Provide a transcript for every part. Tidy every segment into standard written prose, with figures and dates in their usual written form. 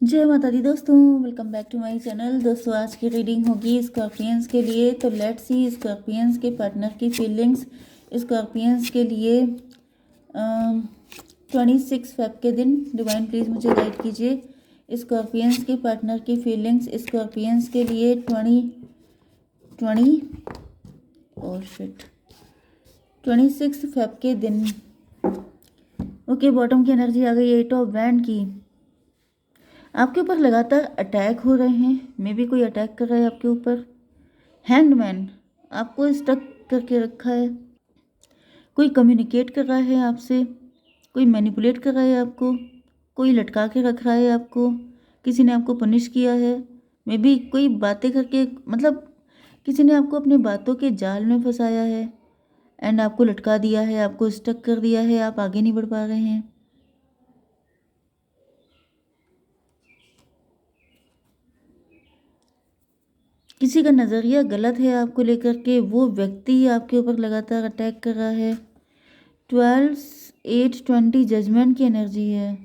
जय माता दी दोस्तों, welcome back to my channel. दोस्तों आज की रीडिंग होगी स्कॉर्पियंस के लिए। तो लेट्स सी स्कॉर्पियंस के पार्टनर की फीलिंग्स स्कॉर्पियंस के लिए 26 फेब के दिन। डिवाइन प्लीज़ मुझे गाइड कीजिए स्कॉर्पियंस के पार्टनर की फीलिंग्स स्कॉर्पियंस के लिए 26 फेब के दिन। ओके, बॉटम की एनर्जी आ गई 8 ऑफ वैंड की। आपके ऊपर लगातार अटैक हो रहे हैं, मे भी कोई अटैक कर रहा है आपके ऊपर। हैंगमैन आपको स्टक करके रखा है, कोई कम्युनिकेट कर रहा है आपसे, कोई मैनिपुलेट कर रहा है आपको, कोई लटका के रख रहा है आपको, किसी ने आपको पनिश किया है। मे भी कोई बातें करके, मतलब किसी ने आपको अपने बातों के जाल में फंसाया है एंड आपको लटका दिया है, आपको स्टक कर दिया है, आप आगे नहीं बढ़ पा रहे हैं। किसी का नज़रिया गलत है आपको लेकर के, वो व्यक्ति आपके ऊपर लगातार अटैक कर रहा है। 12 8 20 जजमेंट की एनर्जी है।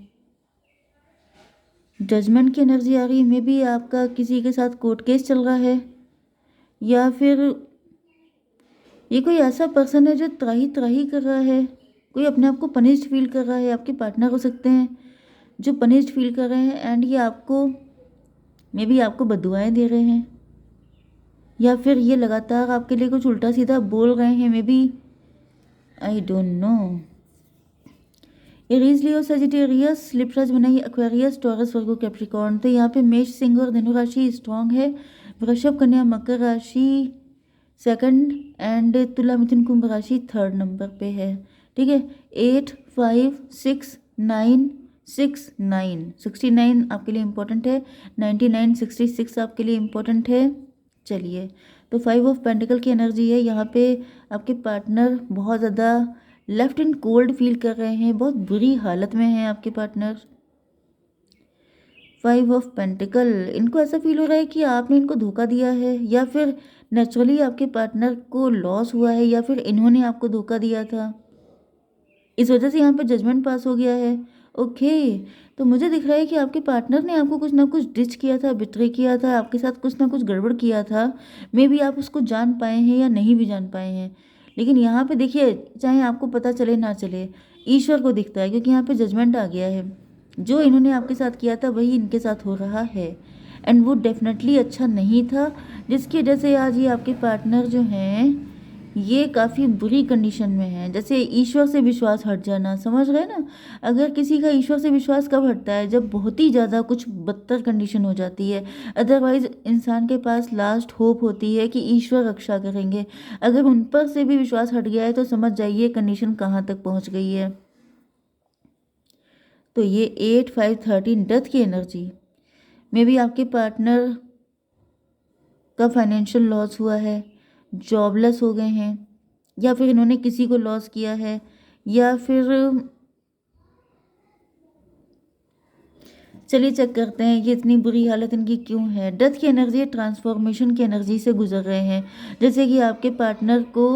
जजमेंट की एनर्जी आ रही है। मे बी आपका किसी के साथ कोर्ट केस चल रहा है, या फिर ये कोई ऐसा पर्सन है जो त्राही त्राही कर रहा है, कोई अपने आप को पनिश्ड फील कर रहा है। आपके पार्टनर हो सकते हैं जो पनिश्ड फील कर रहे हैं एंड ये आपको, मे बी आपको बद्दुआएं दे रहे हैं, या फिर ये लगातार आपके लिए कुछ उल्टा सीधा बोल रहे हैं। Maybe I don't know. Aries, Leo, Sagittarius, Libra, बनाई, एक्वेरियस, टॉरस, वर्गो, कैप्रिकॉर्न। तो यहाँ पे मेष, सिंह और धनु राशि स्ट्रांग है। वृषभ, कन्या, मकर राशि सेकंड एंड तुला, मिथुन, कुंभ राशि थर्ड नंबर पे है। ठीक है, 8 5 6 9 6 9 69 आपके लिए इम्पोर्टेंट है। 99 66 आपके लिए इम्पोर्टेंट है। चलिए, तो 5 ऑफ पेंटिकल की एनर्जी है। यहाँ पे आपके पार्टनर बहुत ज़्यादा लेफ्ट एंड कोल्ड फील कर रहे हैं, बहुत बुरी हालत में हैं आपके पार्टनर। 5 ऑफ पेंटिकल, इनको ऐसा फील हो रहा है कि आपने इनको धोखा दिया है, या फिर नेचुरली आपके पार्टनर को लॉस हुआ है, या फिर इन्होंने आपको धोखा दिया था, इस वजह से यहाँ पे जजमेंट पास हो गया है। ओके, तो मुझे दिख रहा है कि आपके पार्टनर ने आपको कुछ ना कुछ डिच किया था, बिट्रे किया था, आपके साथ कुछ ना कुछ गड़बड़ किया था। मे बी आप उसको जान पाए हैं या नहीं भी जान पाए हैं, लेकिन यहाँ पे देखिए, चाहे आपको पता चले ना चले, ईश्वर को दिखता है, क्योंकि यहाँ पे जजमेंट आ गया है। जो इन्होंने आपके साथ किया था वही इनके साथ हो रहा है एंड वो डेफिनेटली अच्छा नहीं था, जिसकी वजह से आज ये आपके पार्टनर जो हैं ये काफ़ी बुरी कंडीशन में है। जैसे ईश्वर से विश्वास हट जाना, समझ रहे ना। अगर किसी का ईश्वर से विश्वास कब हटता है, जब बहुत ही ज़्यादा कुछ बदतर कंडीशन हो जाती है। अदरवाइज इंसान के पास लास्ट होप होती है कि ईश्वर रक्षा करेंगे। अगर उन पर से भी विश्वास हट गया है तो समझ जाइए कंडीशन कहाँ तक पहुँच गई है। तो ये 8 5 13 डेथ की एनर्जी, मे बी आपके पार्टनर का फाइनेंशियल लॉस हुआ है, जॉबलेस हो गए हैं, या फिर इन्होंने किसी को लॉस किया है, या फिर चलिए चेक करते हैं कि इतनी बुरी हालत इनकी क्यों है। डेथ की एनर्जी ट्रांसफॉर्मेशन की एनर्जी से गुजर रहे हैं, जैसे कि आपके पार्टनर को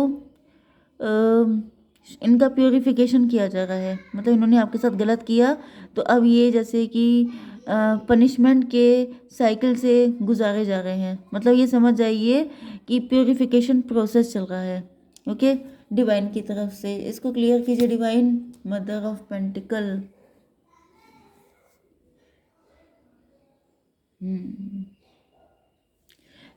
इनका प्योरिफिकेशन किया जा रहा है। मतलब इन्होंने आपके साथ गलत किया, तो अब ये जैसे कि पनिशमेंट के साइकिल से गुजारे जा रहे हैं। मतलब ये समझ जाइए कि प्योरिफिकेशन प्रोसेस चल रहा है। ओके, डिवाइन की तरफ से इसको क्लियर कीजिए divine. Mother of pentacle,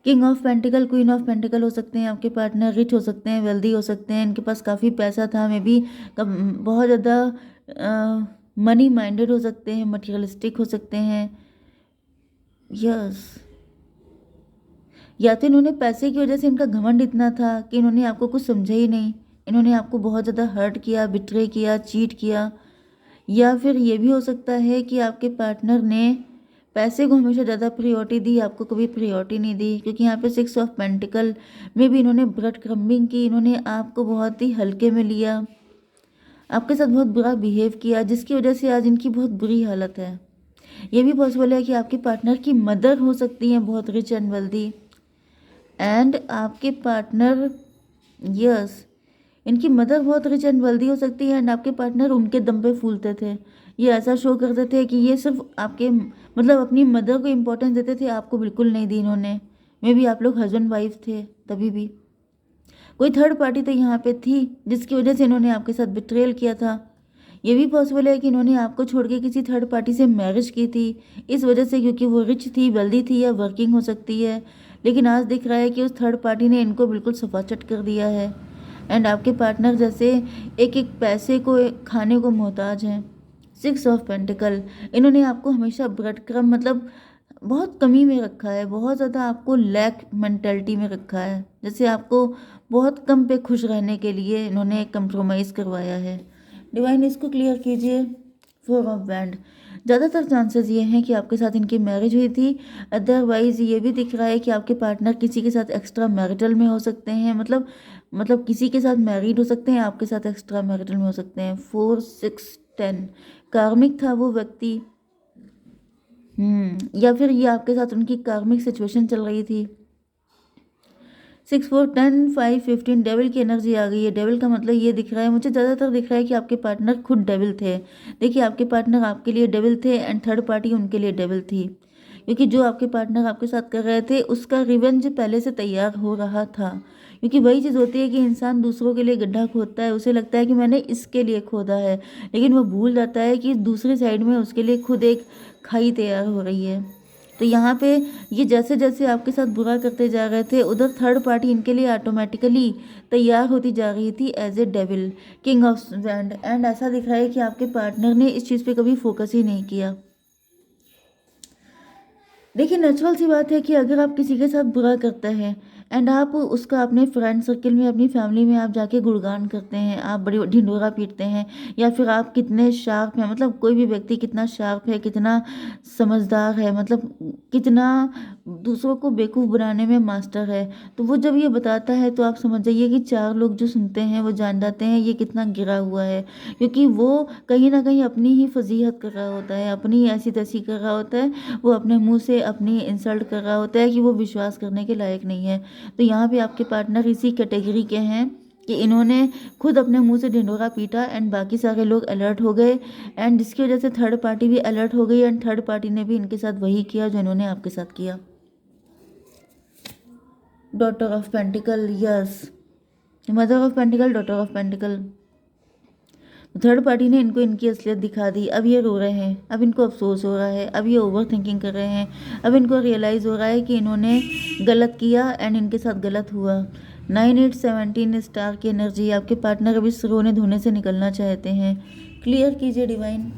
king of pentacle, queen of pentacle हो सकते हैं आपके पार्टनर। रिच हो सकते हैं, वेल्दी हो सकते हैं, इनके पास काफ़ी पैसा था, मे बी बहुत ज़्यादा मनी माइंडेड हो सकते हैं, मटेरियलिस्टिक हो सकते हैं। यस, या तो इन्होंने पैसे की वजह से, इनका घमंड इतना था कि इन्होंने आपको कुछ समझा ही नहीं, इन्होंने आपको बहुत ज़्यादा हर्ट किया, बिट्रे किया, चीट किया। या फिर ये भी हो सकता है कि आपके पार्टनर ने पैसे को हमेशा ज़्यादा प्रायोरिटी दी, आपको कभी प्रायोरिटी नहीं दी, क्योंकि यहाँ पे 6 ऑफ पेंटिकल में भी इन्होंने ब्रेड क्रम्बिंग की, इन्होंने आपको बहुत ही हल्के में लिया, आपके साथ बहुत बुरा बिहेव किया, जिसकी वजह से आज इनकी बहुत बुरी हालत है। ये भी पॉसिबल है कि आपके पार्टनर की मदर हो सकती हैं बहुत रिच एंड वेल्दी, एंड आपके पार्टनर, यस, इनकी मदर बहुत रिच एंड वेल्दी हो सकती है एंड आपके पार्टनर उनके दम पे फूलते थे। ये ऐसा शो करते थे कि ये सिर्फ आपके मतलब अपनी मदर को इम्पोर्टेंस देते थे, आपको बिल्कुल नहीं दी इन्होंने। मे बी आप लोग हस्बैंड वाइफ थे तभी भी। कोई थर्ड पार्टी तो यहाँ पे थी जिसकी वजह से इन्होंने आपके साथ बिट्रेयल किया था। ये भी पॉसिबल है कि इन्होंने आपको छोड़ के किसी थर्ड पार्टी से मैरिज की थी इस वजह से, क्योंकि वो रिच थी, वेल्दी थी या वर्किंग हो सकती है। लेकिन आज दिख रहा है कि उस थर्ड पार्टी ने इनको बिल्कुल सफाचट कर दिया है एंड आपके पार्टनर जैसे एक एक पैसे को खाने को मोहताज हैं। 6 ऑफ पेंटिकल, इन्होंने आपको हमेशा ब्रेड क्रम मतलब बहुत कमी में रखा है, बहुत ज़्यादा आपको लैक मेंटेलिटी में रखा है, जैसे आपको बहुत कम पे खुश रहने के लिए इन्होंने एक कंप्रोमाइज़ करवाया है। डिवाइन इसको क्लियर कीजिए। 4 ऑफ वैंड, ज़्यादातर चांसेस ये हैं कि आपके साथ इनकी मैरिज हुई थी। अदरवाइज़ ये भी दिख रहा है कि आपके पार्टनर किसी के साथ एक्स्ट्रा मैरिटल में हो सकते हैं, मतलब किसी के साथ मैरिड हो सकते हैं, आपके साथ एक्स्ट्रा मैरिटल में हो सकते हैं। 4, 6, 10, कार्मिक था वो व्यक्ति। या फिर ये आपके साथ उनकी कार्मिक सिचुएशन चल रही थी। 6, 4, 10, 5, 15, डेविल की एनर्जी आ गई है। डेविल का मतलब ये दिख रहा है, मुझे ज़्यादातर दिख रहा है कि आपके पार्टनर खुद डेविल थे। देखिए आपके पार्टनर आपके लिए डेविल थे एंड थर्ड पार्टी उनके लिए डेविल थी, क्योंकि जो आपके पार्टनर आपके साथ कर रहे थे उसका रिवेंज पहले से तैयार हो रहा था। क्योंकि वही चीज़ होती है कि इंसान दूसरों के लिए गड्ढा खोदता है, उसे लगता है कि मैंने इसके लिए खोदा है, लेकिन वो भूल जाता है कि दूसरी साइड में उसके लिए खुद एक खाई तैयार हो रही है। तो यहाँ पे ये जैसे जैसे आपके साथ बुरा करते जा रहे थे, उधर थर्ड पार्टी इनके लिए ऑटोमेटिकली तैयार होती जा रही थी as a devil, king of wand. And ऐसा दिख रहा है कि आपके पार्टनर ने इस चीज़ पे कभी फोकस ही नहीं किया। देखिए नेचुरल सी बात है कि अगर आप किसी के साथ बुरा करते हैं एंड आप उसका अपने फ्रेंड सर्कल में, अपनी फैमिली में आप जाके गुणगान करते हैं, आप बड़ी ढिंढोरा पीटते हैं, या फिर आप कितने शार्प हैं, मतलब कोई भी व्यक्ति कितना शार्प है, कितना समझदार है, मतलब कितना दूसरों को बेवकूफ़ बनाने में मास्टर है, तो वो जब ये बताता है तो आप समझ जाइए कि 4 लोग जो सुनते हैं वो जान जाते हैं ये कितना गिरा हुआ है, क्योंकि वो कहीं ना कहीं अपनी ही फजीहत कर रहा होता है, अपनी ऐसी तैसी कर रहा होता है, वो अपने मुंह से अपनी इंसल्ट कर रहा होता है कि वो विश्वास करने के लायक नहीं है। तो यहाँ पे आपके पार्टनर इसी कैटेगरी के हैं कि इन्होंने खुद अपने मुंह से ढिंढोरा पीटा एंड बाकी सारे लोग अलर्ट हो गए एंड जिसकी वजह से थर्ड पार्टी भी अलर्ट हो गई एंड थर्ड पार्टी ने भी इनके साथ वही किया जो इन्होंने आपके साथ किया। Daughter of pentacle, yes, mother of pentacle, daughter of pentacle. Third party ने इनको इनकी असलियत दिखा दी। अब ये रो रहे हैं, अब इनको अफसोस हो रहा है, अब ये ओवर थिंकिंग कर रहे हैं, अब इनको रियलाइज़ हो रहा है कि इन्होंने गलत किया एंड इनके साथ गलत हुआ। 9, 8, 17 स्टार की एनर्जी, आपके पार्टनर अभी रोने धोने से निकलना चाहते हैं। क्लियर कीजिए डिवाइन।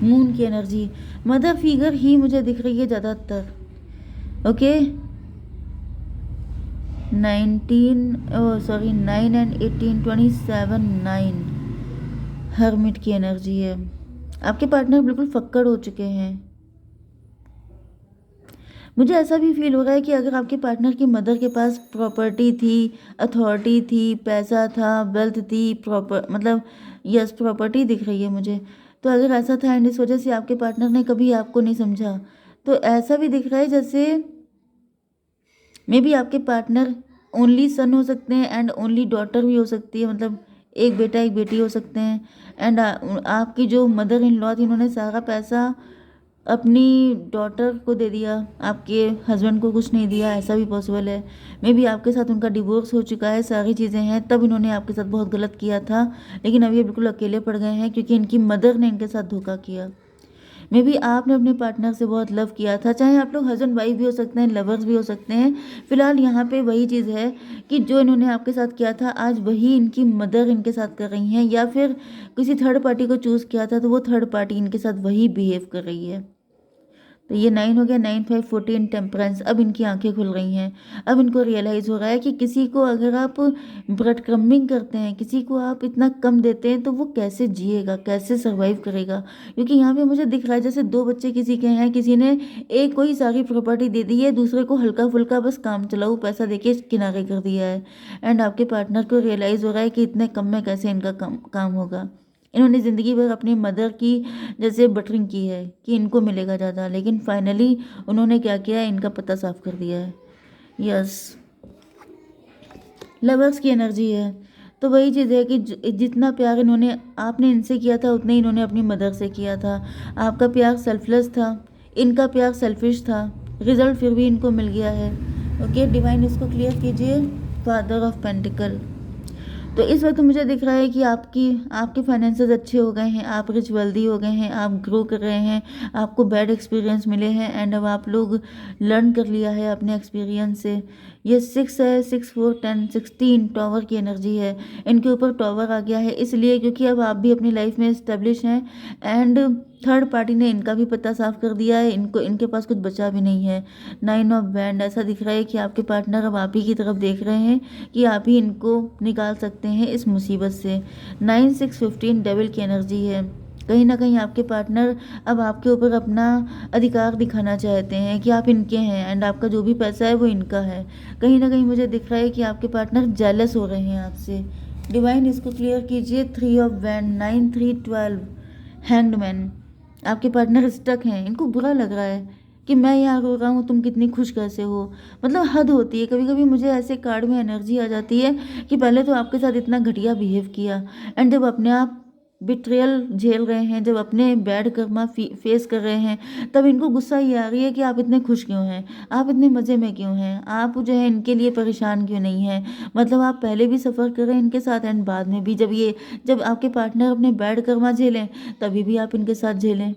मून की एनर्जी, मदर फिगर ही मुझे दिख रही है ज़्यादातर। ओके 9 एंड 18, 27, 9 हर्मिट की एनर्जी है। आपके पार्टनर बिल्कुल फक्कड़ हो चुके हैं। मुझे ऐसा भी फील हो रहा है कि अगर आपके पार्टनर की मदर के पास प्रॉपर्टी थी, अथॉरिटी थी, पैसा था, वेल्थ थी, प्रॉपर मतलब यस प्रॉपर्टी दिख रही है मुझे, तो अगर ऐसा था एंड इस वजह से आपके पार्टनर ने कभी आपको नहीं समझा, तो ऐसा भी दिख रहा है जैसे मे बी आपके पार्टनर ओनली सन हो सकते हैं एंड ओनली डॉटर भी हो सकती है, मतलब एक बेटा एक बेटी हो सकते हैं एंड आपकी जो मदर इन लॉ थी इन्होंने सारा पैसा अपनी डॉटर को दे दिया, आपके हस्बैंड को कुछ नहीं दिया, ऐसा भी पॉसिबल है। मे बी आपके साथ उनका डिवोर्स हो चुका है, सारी चीज़ें हैं, तब इन्होंने आपके साथ बहुत गलत किया था, लेकिन अब ये बिल्कुल अकेले पड़ गए हैं क्योंकि इनकी मदर ने इनके साथ धोखा किया। मे बी आपने अपने पार्टनर से बहुत लव किया था, चाहे आप लोग हस्बैंड वाइफ भी हो सकते हैं, लवर्स भी हो सकते हैं। फिलहाल यहाँ पे वही चीज़ है कि जो इन्होंने आपके साथ किया था आज वही इनकी मदर इनके साथ कर रही हैं, या फिर किसी थर्ड पार्टी को चूज़ किया था तो वो थर्ड पार्टी इनके साथ वही बिहेव कर रही है। तो ये 9 हो गया, 9, 5, 14 टेम्परेंस। अब इनकी आंखें खुल रही हैं, अब इनको रियलाइज़ हो रहा है कि किसी को अगर आप ब्रेड क्रम्बिंग करते हैं, किसी को आप इतना कम देते हैं तो वो कैसे जिएगा, कैसे सर्वाइव करेगा। क्योंकि यहाँ पे मुझे दिख रहा है जैसे 2 बच्चे किसी के हैं, किसी ने एक को ही सारी प्रॉपर्टी दे दी है, दूसरे को हल्का फुल्का बस काम चलाऊ पैसा देके किनारे कर दिया है एंड आपके पार्टनर को रियलाइज़ हो रहा है कि इतने कम में कैसे इनका काम होगा। इन्होंने ज़िंदगी भर अपनी मदर की जैसे बटरिंग की है कि इनको मिलेगा ज़्यादा, लेकिन फाइनली उन्होंने क्या किया है, इनका पता साफ कर दिया है। यस, लवर्स की एनर्जी है। तो वही चीज़ है कि जितना प्यार इन्होंने आपने इनसे किया था उतना ही इन्होंने अपनी मदर से किया था। आपका प्यार सेल्फलेस था, इनका प्यार सेल्फिश था। रिजल्ट फिर भी इनको मिल गया है। ओके डिवाइन, इसको क्लियर कीजिए। Father of pentacle. तो इस वक्त मुझे दिख रहा है कि आपके फाइनेंसेस अच्छे हो गए हैं, आप रिच वेल्दी हो गए हैं, आप ग्रो कर रहे हैं, आपको बैड एक्सपीरियंस मिले हैं एंड अब आप लोग लर्न कर लिया है अपने एक्सपीरियंस से। ये 6 है, 6 4 10 16 टॉवर की एनर्जी है। इनके ऊपर टॉवर आ गया है इसलिए क्योंकि अब आप भी अपनी लाइफ में इस्टेब्लिश हैं एंड थर्ड पार्टी ने इनका भी पता साफ कर दिया है। इनको इनके पास कुछ बचा भी नहीं है। 9 ऑफ बैंड, ऐसा दिख रहा है कि आपके पार्टनर अब आप ही की तरफ देख रहे हैं कि आप ही इनको निकाल सकते हैं इस मुसीबत से। 9 6 15 डेविल की एनर्जी है। कहीं ना कहीं आपके पार्टनर अब आपके ऊपर अपना अधिकार दिखाना चाहते हैं कि आप इनके हैं एंड आपका जो भी पैसा है वो इनका है। कहीं ना कहीं मुझे दिख रहा है कि आपके पार्टनर जेलस हो रहे हैं आपसे। डिवाइन, इसको क्लियर कीजिए। 3 ऑफ बैंड, 9 3 12, हैंग्ड मैन। आपके पार्टनर स्टक हैं, इनको बुरा लग रहा है कि मैं यहाँ रो रहा हूँ, तुम कितनी खुश कैसे हो। मतलब हद होती है। कभी कभी मुझे ऐसे कार्ड में एनर्जी आ जाती है कि पहले तो आपके साथ इतना घटिया बिहेव किया एंड जब अपने आप बिट्रेयल झेल रहे हैं, जब अपने बैड कर्मा फेस कर रहे हैं, तब इनको गुस्सा ये आ रही है कि आप इतने खुश क्यों हैं, आप इतने मज़े में क्यों हैं, आप जो है इनके लिए परेशान क्यों नहीं हैं। मतलब आप पहले भी सफ़र कर रहे हैं इनके साथ एंड बाद में भी जब आपके पार्टनर अपने बैड कर्मा झेलें तभी भी आप इनके साथ झेलें।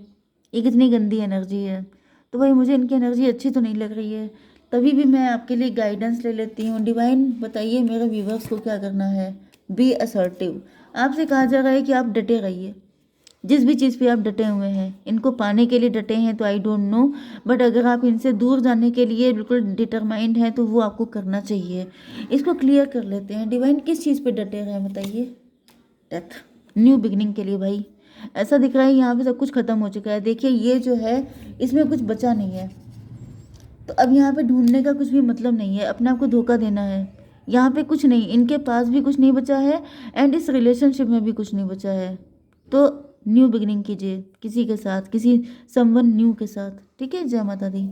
ये कितनी गंदी एनर्जी है। तो भाई मुझे इनकी एनर्जी अच्छी तो नहीं लग रही है, तभी भी मैं आपके लिए गाइडेंस ले लेती हूँ। डिवाइन, बताइए मेरे व्यूवर्स को क्या करना है। Be assertive. आपसे कहा जा रहा है कि आप डटे रहिए, जिस भी चीज़ पे आप डटे हुए हैं। इनको पाने के लिए डटे हैं तो आई डोंट नो, बट अगर आप इनसे दूर जाने के लिए बिल्कुल डिटरमाइंड हैं तो वो आपको करना चाहिए। इसको क्लियर कर लेते हैं। डिवाइन, किस चीज़ पे डटे हैं बताइए। डेथ, न्यू बिगनिंग के लिए भाई। ऐसा दिख रहा है यहाँ पे सब कुछ खत्म हो चुका है। देखिए ये जो है इसमें कुछ बचा नहीं है, तो अब यहाँ पे ढूंढने का कुछ भी मतलब नहीं है, अपने आप को धोखा देना है। यहाँ पे कुछ नहीं, इनके पास भी कुछ नहीं बचा है एंड इस रिलेशनशिप में भी कुछ नहीं बचा है। तो न्यू बिगिनिंग कीजिए किसी के साथ, किसी समवन न्यू के साथ। ठीक है, जय माता दी।